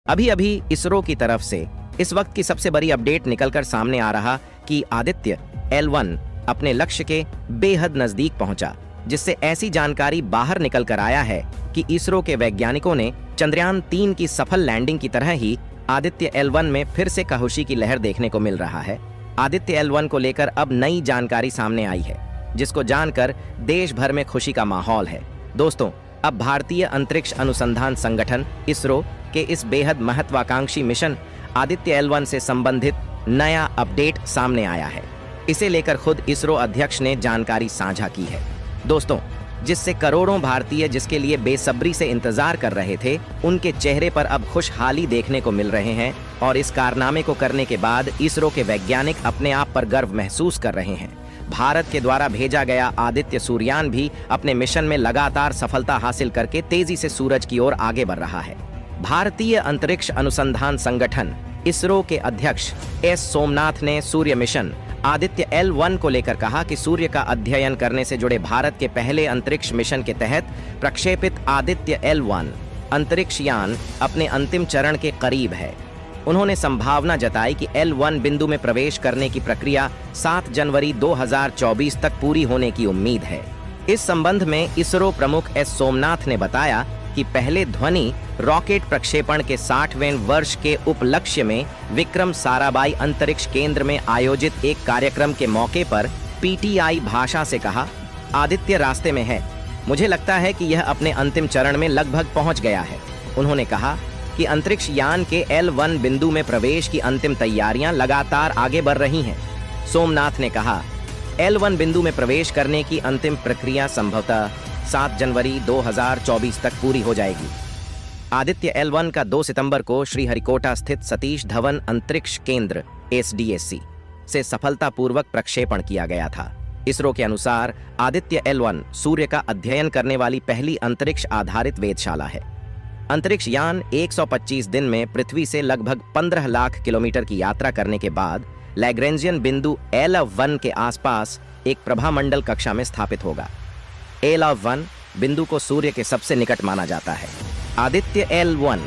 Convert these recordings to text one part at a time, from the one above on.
अभी अभी इसरो की तरफ से इस वक्त की सबसे बड़ी अपडेट निकलकर सामने आ रहा कि आदित्य L1 अपने लक्ष्य के बेहद नजदीक पहुंचा, जिससे ऐसी जानकारी बाहर निकल कर आया है कि इसरो के वैज्ञानिकों ने चंद्रयान 3 की सफल लैंडिंग की तरह ही आदित्य L1 में फिर से खुशी की लहर देखने को मिल रहा है। आदित्य L1 को लेकर अब नई जानकारी सामने आई है, जिसको जानकर देश भर में खुशी का माहौल है। दोस्तों, अब भारतीय अंतरिक्ष अनुसंधान संगठन इसरो के इस बेहद महत्वाकांक्षी मिशन आदित्य L1 से संबंधित नया अपडेट सामने आया है। इसे लेकर खुद इसरो अध्यक्ष ने जानकारी साझा की है। दोस्तों, जिससे करोड़ों भारतीय जिसके लिए बेसब्री से इंतजार कर रहे थे, उनके चेहरे पर अब खुशहाली देखने को मिल रहे हैं और इस कारनामे को करने के बाद इसरो के वैज्ञानिक अपने आप पर गर्व महसूस कर रहे हैं। भारत के द्वारा भेजा गया आदित्य सूर्ययान भी अपने मिशन में लगातार सफलता हासिल करके तेजी से सूरज की ओर आगे बढ़ रहा है। भारतीय अंतरिक्ष अनुसंधान संगठन इसरो के अध्यक्ष एस सोमनाथ ने सूर्य मिशन आदित्य L1 को लेकर कहा कि सूर्य का अध्ययन करने से जुड़े भारत के पहले अंतरिक्ष मिशन के तहत प्रक्षेपित आदित्य L1 अंतरिक्ष यान अपने अंतिम चरण के करीब है। उन्होंने संभावना जताई कि L1 बिंदु में प्रवेश करने की प्रक्रिया 7 जनवरी 2024 तक पूरी होने की उम्मीद है। इस संबंध में इसरो प्रमुख एस सोमनाथ ने बताया कि पहले ध्वनि रॉकेट प्रक्षेपण के 60वें वर्ष के उपलक्ष्य में विक्रम साराभाई अंतरिक्ष केंद्र में आयोजित एक कार्यक्रम के मौके पर PTI भाषा से कहा, आदित्य रास्ते में है। मुझे लगता है कि यह अपने अंतिम चरण में लगभग पहुंच गया है। उन्होंने कहा कि अंतरिक्ष यान के L1 बिंदु में प्रवेश की अंतिम तैयारियां लगातार आगे बढ़ रही हैं। सोमनाथ ने कहा, L1 बिंदु में प्रवेश करने की अंतिम प्रक्रिया संभवतः 7 जनवरी 2024 तक पूरी हो जाएगी। आदित्य L1 का 2 सितंबर को श्रीहरिकोटा स्थित सतीश धवन अंतरिक्ष केंद्र SDSC से सफलतापूर्वक प्रक्षेपण किया गया था। इसरो के अनुसार आदित्य L1 सूर्य का अध्ययन करने वाली पहली अंतरिक्ष आधारित वेधशाला है। अंतरिक्ष यान 125 दिन में पृथ्वी से लगभग 15 लाख किलोमीटर की यात्रा करने के बाद लैग्रेंजियन बिंदु L1 के आसपास एक प्रभामंडल कक्षा में स्थापित होगा। L1 बिंदु को सूर्य के सबसे निकट माना जाता है। आदित्य L1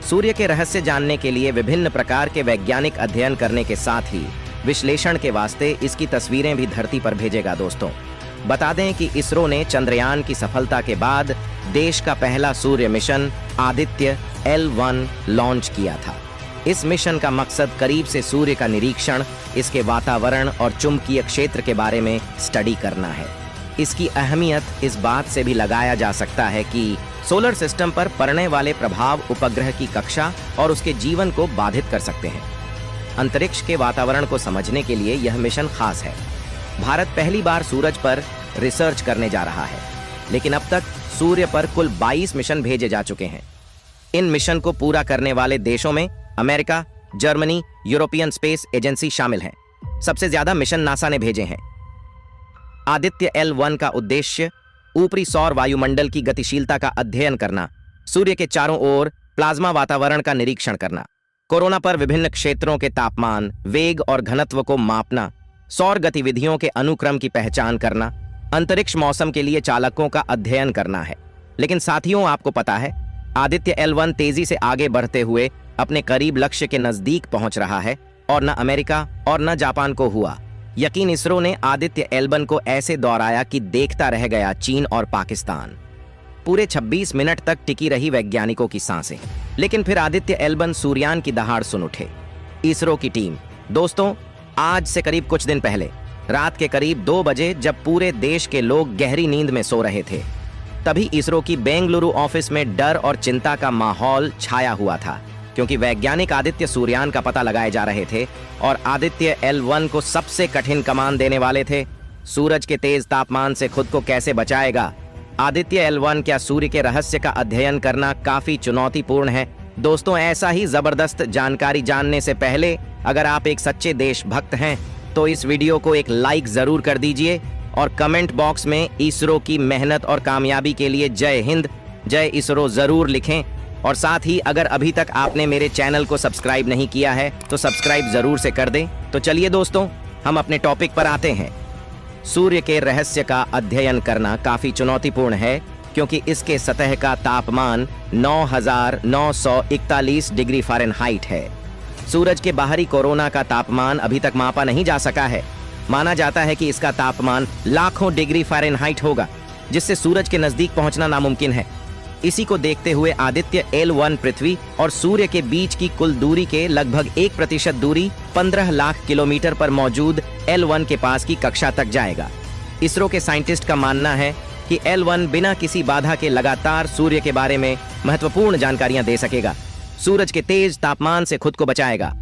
सूर्य के रहस्य जानने के लिए विभिन्न प्रकार के वैज्ञानिक अध्ययन करने के साथ ही विश्लेषण के वास्ते इसकी तस्वीरें भी धरती पर भेजेगा। दोस्तों, बता दें कि इसरो ने चंद्रयान की सफलता के बाद देश का पहला सूर्य मिशन आदित्य L1 लॉन्च किया था। इस मिशन का मकसद करीब से सूर्य का निरीक्षण, इसके वातावरण और चुंबकीय क्षेत्र के बारे में स्टडी करना है। इसकी अहमियत इस बात से भी लगाया जा सकता है कि सोलर सिस्टम पर पड़ने वाले प्रभाव उपग्रह की कक्षा और उसके जीवन को बाधित कर सकते हैं। अंतरिक्ष के वातावरण को समझने के लिए यह मिशन खास है। भारत पहली बार सूरज पर रिसर्च करने जा रहा है, लेकिन अब तक सूर्य पर कुल 22 मिशन भेजे जा चुके हैं। इन मिशन को पूरा करने वाले देशों में America, Germany, European space agency शामिल हैं। सबसे ज्यादा मिशन नासा ने भेजे हैं। आदित्य L1 का उद्देश्य ऊपरी सौर वायुमंडल की गतिशीलता का अध्ययन करना, सूर्य के चारों ओर प्लाज्मा वातावरण का निरीक्षण करना, कोरोना पर विभिन्न क्षेत्रों के तापमान, वेग और घनत्व को मापना, सौर गतिविधियों के अनुक्रम की पहचान करना, अंतरिक्ष मौसम के लिए चालकों का अध्ययन करना है। लेकिन साथियों, आपको पता है, आदित्य L1 तेजी से आगे बढ़ते हुए अपने करीब लक्ष्य के नजदीक पहुंच रहा है और न अमेरिका और न जापान को हुआ यकीन। इसरो ने आदित्य L1 को ऐसे दोहराया कि देखता रह गया चीन और पाकिस्तान। पूरे 26 मिनट तक टिकी रही वैज्ञानिकों की सांसें, लेकिन फिर आदित्य L1 सूर्ययान की दहाड़ सुन उठे। इसरो की टीम, दोस्तों, आज से करीब कुछ दिन पहले रात के करीब 2 बजे, जब पूरे देश के लोग गहरी नींद में सो रहे थे, तभी इसरो की बेंगलुरु ऑफिस में डर और चिंता का माहौल छाया हुआ था, क्योंकि वैज्ञानिक आदित्य सूर्ययान का पता लगाए जा रहे थे और आदित्य L1 को सबसे कठिन कमान देने वाले थे। सूरज के तेज तापमान से खुद को कैसे बचाएगा? आदित्य L1 क्या सूर्य के रहस्य का अध्ययन करना काफी चुनौतीपूर्ण है। दोस्तों, ऐसा ही जबरदस्त जानकारी जानने से पहले अगर आप एक सच्चे देशभक्त हैं तो इस वीडियो को एक लाइक जरूर कर दीजिए और कमेंट बॉक्स में इसरो की मेहनत और कामयाबी के लिए जय हिंद, जय इसरो जरूर लिखें। और साथ ही अगर अभी तक आपने मेरे चैनल को सब्सक्राइब नहीं किया है तो सब्सक्राइब जरूर से कर दें। तो चलिए दोस्तों, हम अपने टॉपिक पर आते हैं। सूर्य के रहस्य का अध्ययन करना काफी चुनौतीपूर्ण है, क्योंकि इसके सतह का तापमान 9,941 डिग्री फ़ारेनहाइट है। सूरज के बाहरी कोरोना का तापमान अभी तक मापा नहीं जा सका है। माना जाता है कि इसका तापमान लाखों डिग्री फ़ारेनहाइट होगा, जिससे सूरज के नजदीक पहुंचना नामुमकिन है। इसी को देखते हुए आदित्य L1 पृथ्वी और सूर्य के बीच की कुल दूरी के लगभग 1% दूरी 15 लाख किलोमीटर पर मौजूद L1 के पास की कक्षा तक जाएगा। इसरो के साइंटिस्ट का मानना है कि L1 बिना किसी बाधा के लगातार सूर्य के बारे में महत्वपूर्ण जानकारियां दे सकेगा, सूरज के तेज तापमान से खुद को बचाएगा।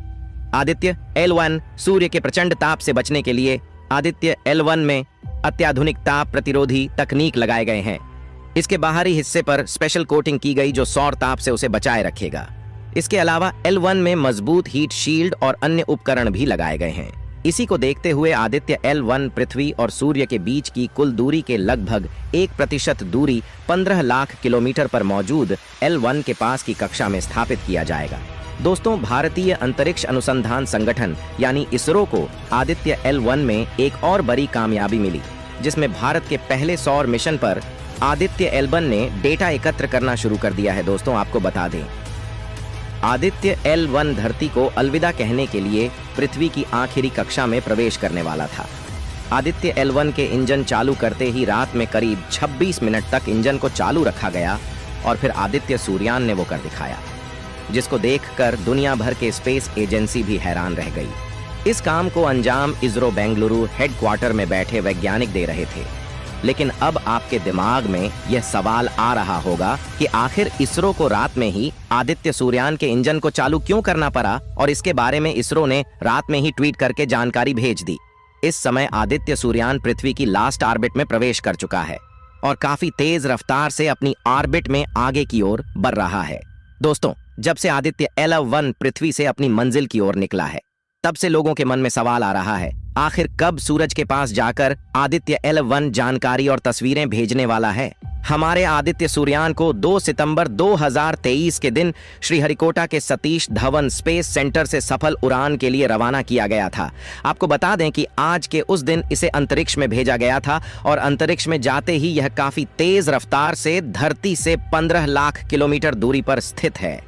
आदित्य L1 सूर्य के प्रचंड ताप से बचने के लिए आदित्य L1 में अत्याधुनिक ताप प्रतिरोधी तकनीक लगाए गए हैं। इसके बाहरी हिस्से पर स्पेशल कोटिंग की गई जो सौर ताप से उसे बचाए रखेगा। इसके अलावा L1 में मजबूत हीट शील्ड और अन्य उपकरण भी लगाए गए हैं। इसी को देखते हुए आदित्य L1 पृथ्वी और सूर्य के बीच की कुल दूरी के लगभग 1% दूरी 15 लाख किलोमीटर पर मौजूद L1 के पास की कक्षा में स्थापित किया जाएगा। दोस्तों, भारतीय अंतरिक्ष अनुसंधान संगठन यानी इसरो को आदित्य L1 में एक और बड़ी कामयाबी मिली, जिसमें भारत के पहले सौर मिशन पर आदित्य L1 ने डेटा एकत्र करना शुरू कर दिया है। दोस्तों, आपको बता दें, आदित्य L1 धरती को अलविदा कहने के लिए पृथ्वी की आखिरी कक्षा में प्रवेश करने वाला था। आदित्य L1 के इंजन चालू करते ही रात में करीब 26 मिनट तक इंजन को चालू रखा गया और फिर आदित्य सूर्यान ने वो कर दिखाया, जिसको देखकर दुनिया भर के स्पेस एजेंसी भी हैरान रह गई। इस काम को अंजाम इसरो बेंगलुरु हेडक्वार्टर में बैठे वैज्ञानिक दे रहे थे। लेकिन अब आपके दिमाग में यह सवाल आ रहा होगा कि आखिर इसरो को रात में ही आदित्य सूर्यान के इंजन को चालू क्यों करना पड़ा, और इसके बारे में इसरो ने रात में ही ट्वीट करके जानकारी भेज दी। इस समय आदित्य सूर्यान पृथ्वी की लास्ट ऑर्बिट में प्रवेश कर चुका है और काफी तेज रफ्तार से अपनी ऑर्बिट में आगे की ओर बढ़ रहा है। दोस्तों, जब से आदित्य L1 पृथ्वी से अपनी मंजिल की ओर निकला है, तब से लोगों के मन में सवाल आ रहा है, आखिर कब सूरज के पास जाकर आदित्य L1 जानकारी और तस्वीरें भेजने वाला है। हमारे आदित्य सूर्यान को 2 सितंबर 2023 के दिन श्रीहरिकोटा के सतीश धवन स्पेस सेंटर से सफल उड़ान के लिए रवाना किया गया था। आपको बता दें कि आज के उस दिन इसे अंतरिक्ष में भेजा गया था और अंतरिक्ष में जाते ही यह काफी तेज रफ्तार से धरती से 15 लाख किलोमीटर दूरी पर स्थित है।